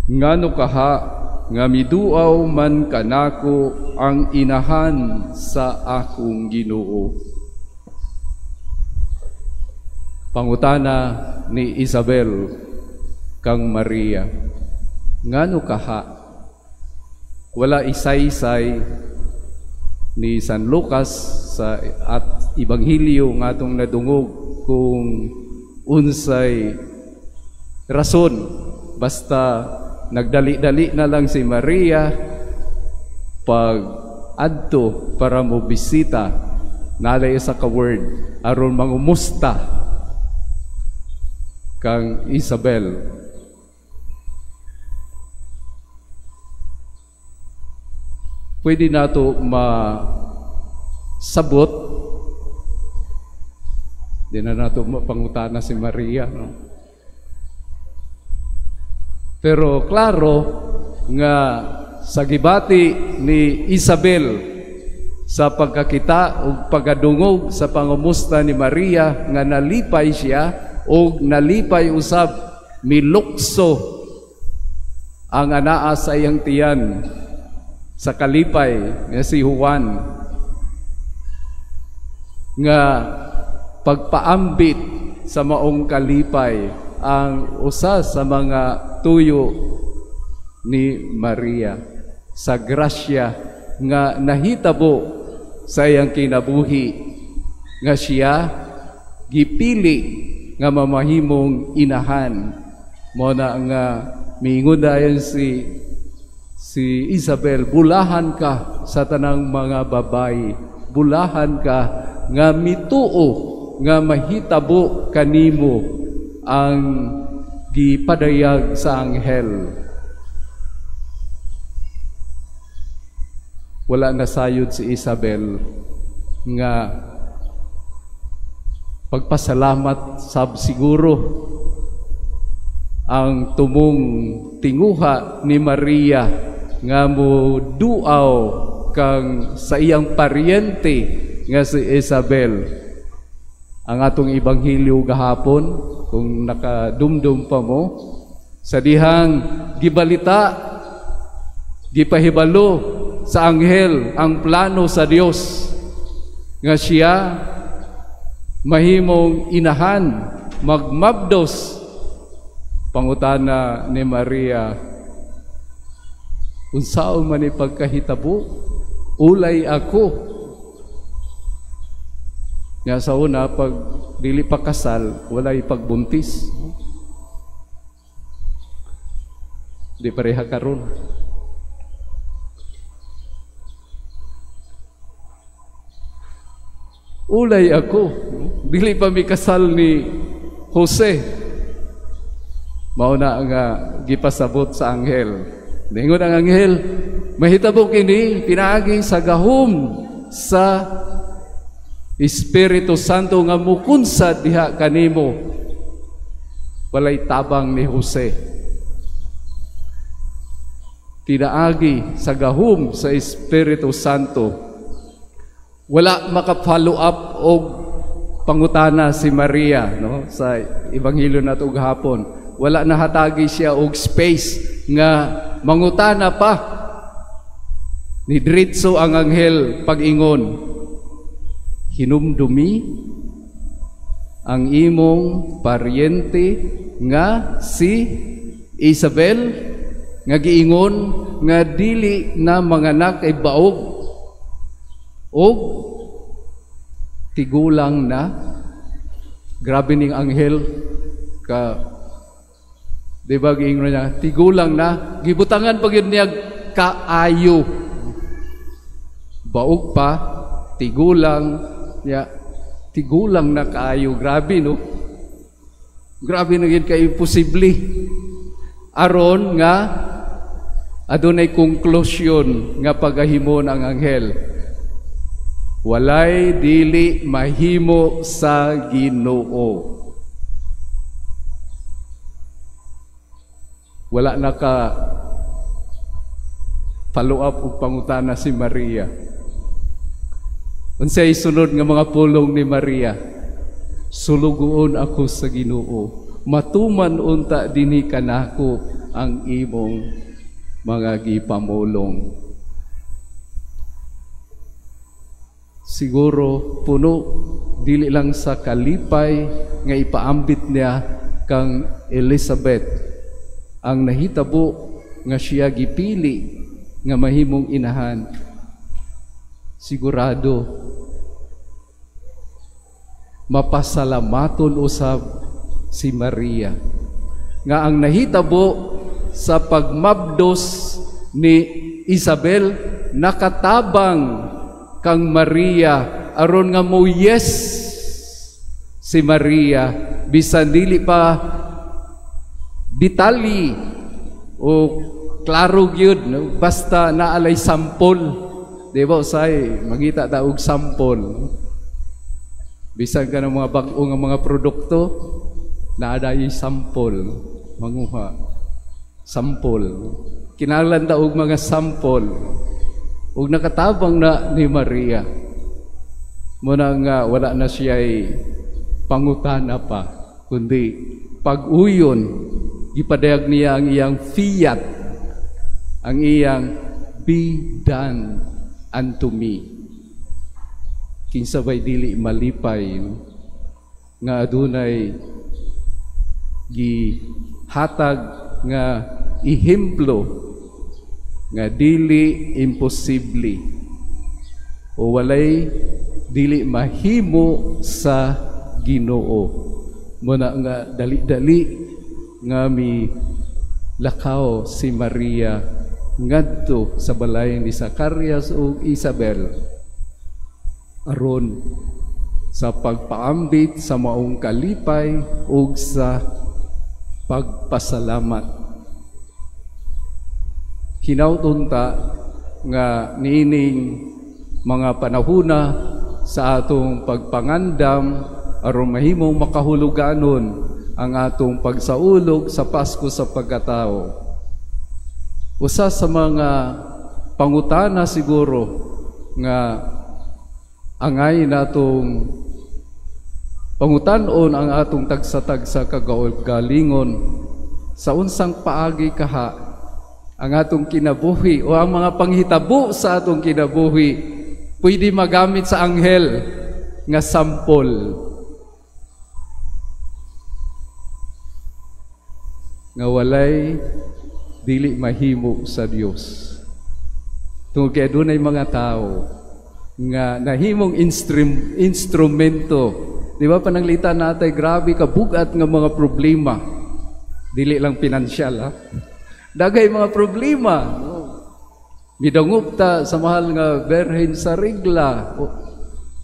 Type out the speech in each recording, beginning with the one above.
Ngano kaha nga miduaw man kanako ang inahan sa akong Ginoo. Pangutana ni Isabel kang Maria, ngano kaha? Wala isaysay ni San Lucas sa at Ebanghelyo nga atong nadungog kung unsay rason, basta nagdali-dali na lang si Maria pag adto para mo bisita, nalay sa ka-word aron mangumusta kang Isabel. Pwede nato masabot, di na nato mapangutana si Maria, no? Pero klaro nga sa gibati ni Isabel sa pagkakita ug pagkadungog sa pangumusta ni Maria nga nalipay siya ug nalipay usab, milukso ang anaa sa iyang tiyan sa kalipay nga si Juan, nga pagpaambit sa maong kalipay ang usa sa mga tuyo ni Maria sa grasya nga nahitabo sa iyang kinabuhi, nga siya gipili nga mamahimong inahan. Mo na nga miingon dayon si Isabel, bulahan ka sa tanang mga babayi, bulahan ka nga mituo nga mahitabo kanimo ang gipadayag sa anghel. Wala na sayod si Isabel nga pagpasalamat sab siguro ang tumong tinguha ni Maria nga mo duaw kang sa iyang paryente nga si Isabel. Ang atong Ebanghelyo gahapon, kung nakadumdum pa mo, sa dihang gibalita, gipahibalo sa anghel ang plano sa Dios nga siya mahimong inahan, magmabdos. Pangutana ni Maria, unsaon man ipagkahitabo, ulay ako. Nga sa una, pag dili pa kasal, walay pagbuntis. Di pareha karon. Ulay ako, dili pa mi kasal ni Jose. Mauna nga gipasabot sa anghel. Ningon ang anghel, mahitabo kini pinaagi sa gahom sa Espiritu Santo nga mukunsad diha kanimo. Walay tabang ni Jose. Tinaagi sa gahom sa Espiritu Santo. Wala maka-follow up og pangutana si Maria, no? Sa Ebanghelyo nato gahapon, wala nahatagi siya og space nga mangutana pa. Ni diretso ang anghel pag-ingon, hinumdumi ang imong paryente nga si Isabel, nga giingon nga dili na manganak ay baog og tigulang na. Grabe ning anghel ka, di ba giingon niya, tigulang na, gibutangan pag yun niya kaayo, baog pa, tigulang ya, tigulang na kaayo. Grabe, no? Grabe na yun ka-imposible. Aron nga adunay konklusyon nga pagahimo ng anghel, walay dili mahimo sa Ginoo. Wala na ka follow up o pangutana si Maria. Unsay sunod nga mga pulong ni Maria? Sulugoon ako sa Ginoo, matuman unta dinhi kanako ang imong mga gipamulong. Siguro puno dili lang sa kalipay nga ipaambit niya kang Elizabeth ang nahitabo nga siya gipili nga mahimong inahan. Sigurado mapasalamaton usab si Maria nga ang nahitabo sa pagmabdos ni Isabel nakatabang kang Maria aron nga mo yes si Maria bisan dili pa detalye o klaro gyud no? Basta naalay sampol, di ba usay mangita ta og sampol bisan ka ng mga bag-o nga mga produkto naaday sampol manguha sampol kinahanglan ta og mga sampol ug nakatabang na ni Maria muna nga wala na siya'y pangutana pa kundi pag-uyon gipadayag niya ang iyang fiat, ang iyang be done unto me. Kinsa bay dili malipay nga adunay gihatag nga ihemplo nga dili imposible o walay dili mahimo sa Ginoo. Muna nga dali-dali nga mi lakaw si Maria ngadto sa balay ni Zacarias ug Isabel aron sa pagpaambit sa maong kalipay ug sa pagpasalamat. Hinawton ta nga niining mga panahuna sa atong pagpangandam aron mahimong makahuluganon ang atong pagsaulog sa Pasko sa pagkatao. Usa sa mga pangutana siguro nga angay natong pangutan-on ang atong tagsa-tagsa kagalingon sa unsang paagi kaha ang atong kinabuhi o ang mga panghitabo sa atong kinabuhi pwede magamit sa anghel nga sampol nga walay dili mahimo sa Dios. Tungod kay adunay mga tao nga nahimong instrumento. Di ba pananglita natay grabe kabugat nga mga problema. Dili lang pinansyal ha. Dagay mga problema. Midangup ta sa mahal nga berhen sa regla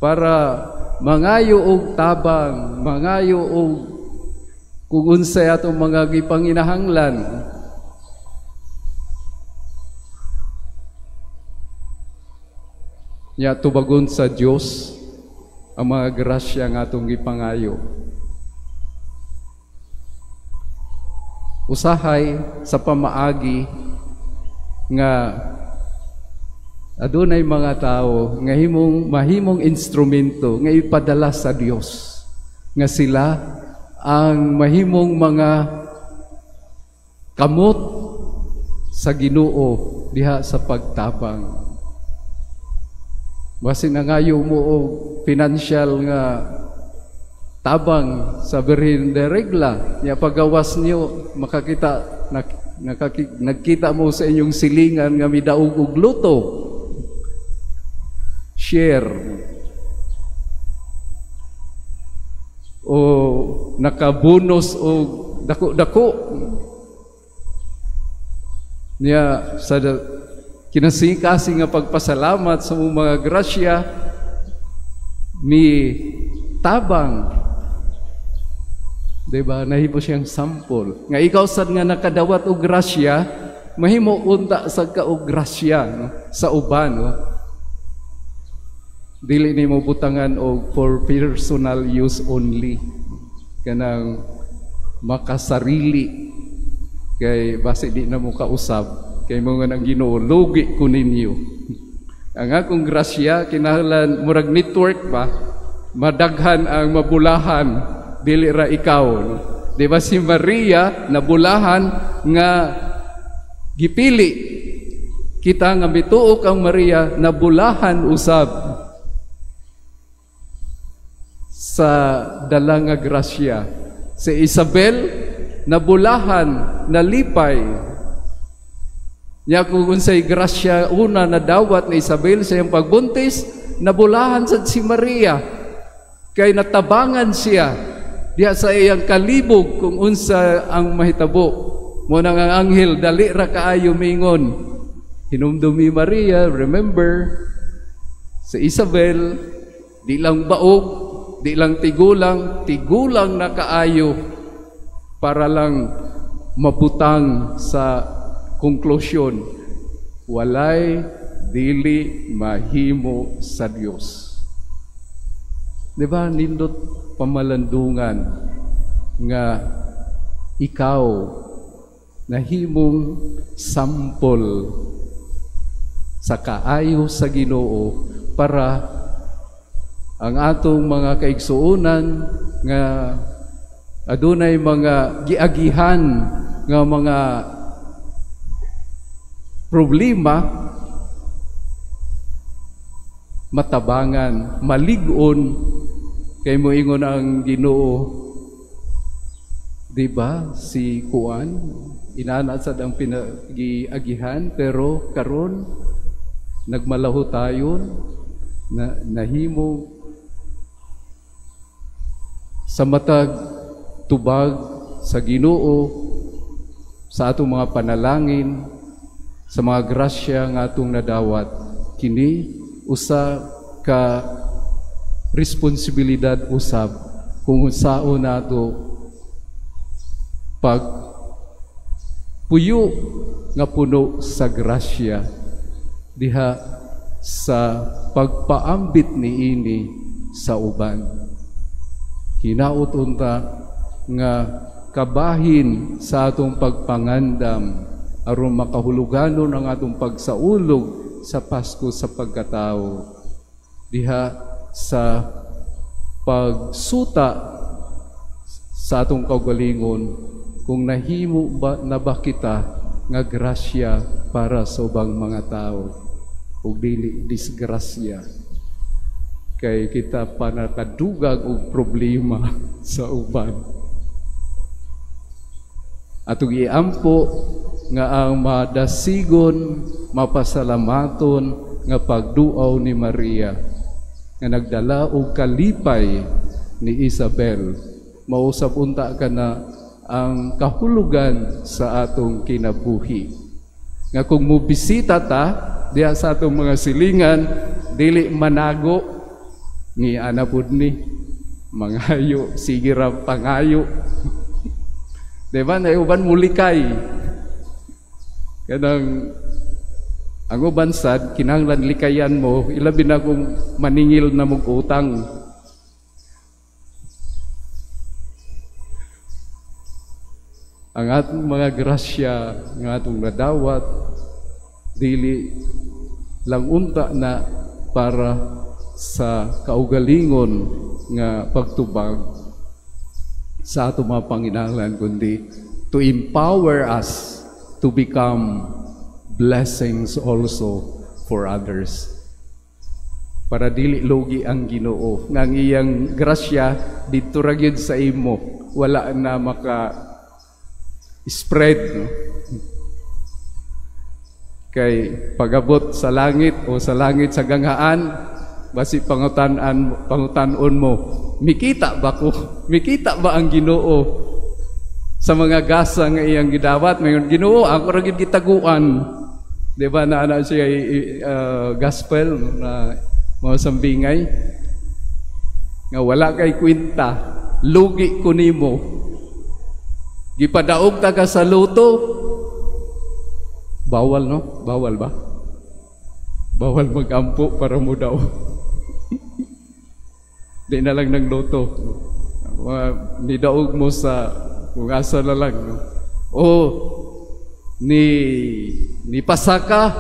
para mangayo og tabang, mangayo og kung unsay atong mga gipanginahanglan. Nya tubagon sa Dios ang mga grasya nga atong gipangayo. Usahay sa pamaagi nga adunay mga tao nga mahimong instrumento nga ipadala sa Dios nga sila ang mahimong mga kamot sa Ginoo diha sa pagtabang. Basin nangayo mo og financial nga tabang sa Birhen de Regla, nya pagawas niyo makakita nagkita mo sa inyong silingan nga midaog og luto. Share o nakabunos o dako-dako niya sa kinasingkasing nga pagpasalamat sa mga grasya mi tabang, diba? Nahimo siyang sample nga ikaw sad nga nakadawat og grasya mahimo unta sa kaog grasya no? Sa uban no? Dili nimo butangan og for personal use only kanang makasarili kay basi di na mo kausab kay mo nga nang Ginoo lugi ko ninyo. Ang akong grasya kinahanglan murag network ba madaghan ang mabulahan dili ra ikaw no? Di ba si Maria nabulahan nga gipili kita nga mituo kang Maria nabulahan usab sa dala nga grasya. Si Isabel nabulahan, nalipay. Nya kung unsay grasya una na dawat ni Isabel sa iyang pagbuntis, nabulahan sad si Maria. Kay natabangan siya diha sa iyang kalibog kung unsa ang mahitabo. Mo nang ang anghel dali ra kaayo mingon. Hinumdumi Maria, remember, sa Isabel, di lang baog, di lang tigulang na kaayo para lang mabutang sa konklusyon, walay dili mahimo sa Dios. Di ba, nindot pamalandungan nga ikaw nahimong sampol sa kaayo sa Ginoo para ang atong mga kaigsuonan nga adunay mga giagihan nga mga problema matabangan, malig-on kay moingon ang Ginoo. Di ba si Kuan inana sad ang pinagiagihan pero karon nagmalaho tayo na nahimo sa matag tubag sa Ginoo sa atong mga panalangin sa mga grasya nga atong nadawat. Kini usa ka responsibilidad usab kung sao nato pag puyo nga puno sa grasya diha sa pagpaambit niini sa uban. Hinaot unta nga kabahin sa atong pagpangandam aron makahuluganon ang atong pagsaulog sa Pasko sa pagkatao diha sa pagsuta sa atong kaugalingon kung nahimo ba na ba kita nga grasya para sa ubang mga tao ug dili disgrasya kay kita pa nakadugag og problema sa uban. Atong iampo nga ang madasigon, mapasalamaton nga pagduaw ni Maria nga nagdala og kalipay ni Isabel. Mausap unta ka na ang kahulugan sa atong kinabuhi. Nga kung mubisita ta diha sa atong mga silingan, dili manago ni anapod ni mangayo, sige ra pangayo. Diba na uban mulikay. Kanang ang uban sad kinahanglan likayan mo, ilabi na kung maningil na mong utang. Ang atong mga grasya ng atong nadawat dili lang unta na para sa kaugalingon nga pagtubag sa atong mga panginahanglan, kundi to empower us to become blessings also for others. Para dili logi ang Ginoo nga ang iyang grasya dito ra gyud sa imo, wala na maka spread, no? Kay pagabot sa langit o sa langit sa ganghaan, basi pangutanon mo, mikita ba ang Ginoo sa mga gasa nga iyang gidawat? Mayon, Ginoo, ako ra gyud gitaguan. Di ba na ana siya gospel na mga sambingay nga wala kay kwenta, lugi ko nimo. Gipadaog ta ka sa luto. Bawal, no? Bawal ba? Bawal magampo para mo daw. Di na lang ng luto. Nidaog mo sa kung asa na lang. No? O ni pasaka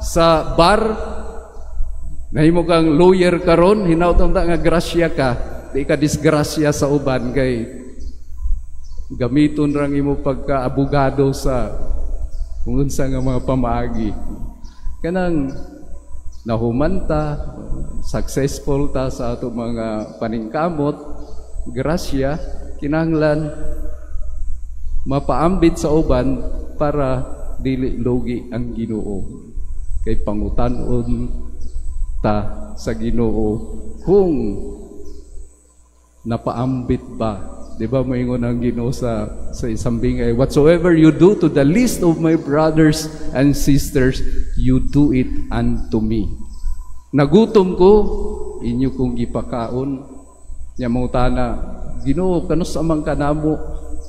sa bar, nahimo kang lawyer karon, hinaut ta nga grasya ka, di ka disgrasya sa uban kay gamiton rang imo pagka-abogado sa kung unsa nga mga pamaagi. Kanang nahumanta, successful ta sa ato mga paningkamot, grasya, kinahanglan mapaambit sa uban para dili logi ang Ginoo. Kay pangutan-on ta sa Ginoo kung napaambit ba. Di ba moingon ang Ginoo sa isang bingay, whatsoever you do to the least of my brothers and sisters, you do it unto me. Nagutom ko, inyo kong gipakaon. Nya mangutana, Ginoo, kanus amang kanamo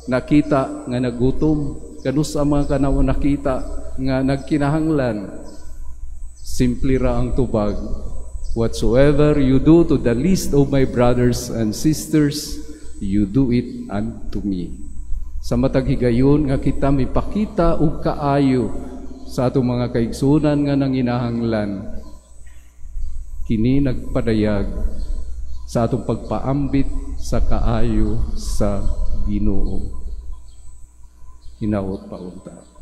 nakita nga nagutom, kanus amang kanamo nakita nga nagkinahanglan. Simple ra ang tubag, whatsoever you do to the least of my brothers and sisters, you do it unto me. Sa matag higayon nga kita mipakita og kaayo sa atong mga kaigsunan nga nanginahanglan, kini nagpadayag sa atong pagpaambit sa kaayo sa Ginoo. Hinaot pa unta.